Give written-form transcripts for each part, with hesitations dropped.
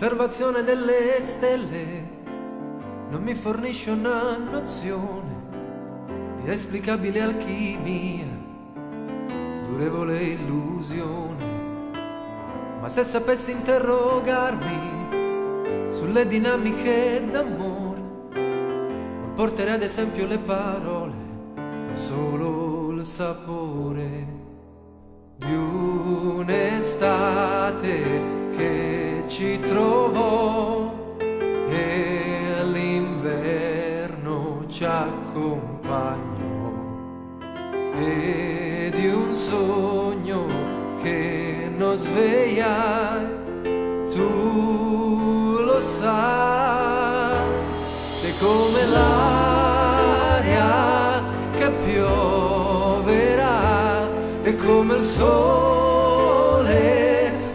L'osservazione delle stelle non mi fornisce una nozione di inesplicabile alchimia, durevole illusione. Ma se sapessi interrogarmi sulle dinamiche d'amore, non porterei ad esempio le parole, ma solo il sapore di un'estate che ci trovò e l'inverno ci accompagnò, e di un sogno che non svegliai, tu lo sai. Sei come l'aria che pioverà, e come il sole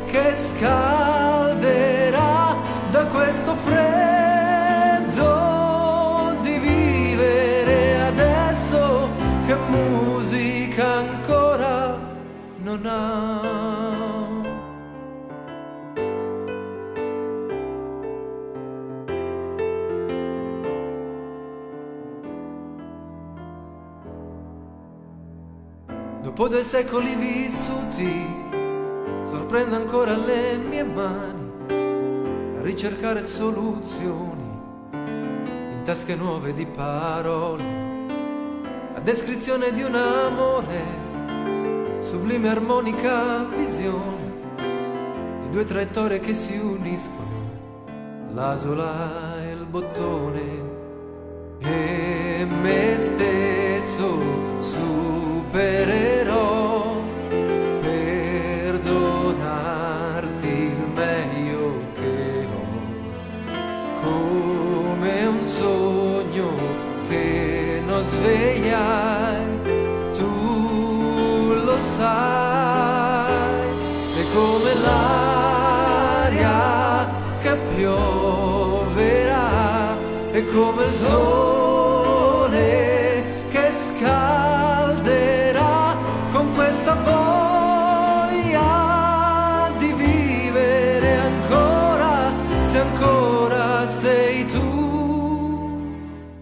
che scalderà da questo freddo di vivere adesso che musica ancora non ha. Dopo 2 secoli vissuti, sorprende ancora le mie mani a ricercare soluzioni in tasche nuove di parole, a descrizione di un amore, sublime armonica visione di 2 traiettorie che si uniscono, l'asola e il bottone. E me stesso supererò per donarti il meglio che ho, come un sogno che non svegliai, tu lo sai. Sei come l'aria che pioverà, e come il sole che scalderà con questa voglia di vivere ancora, se ancora sei tu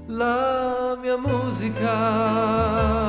la mia musica.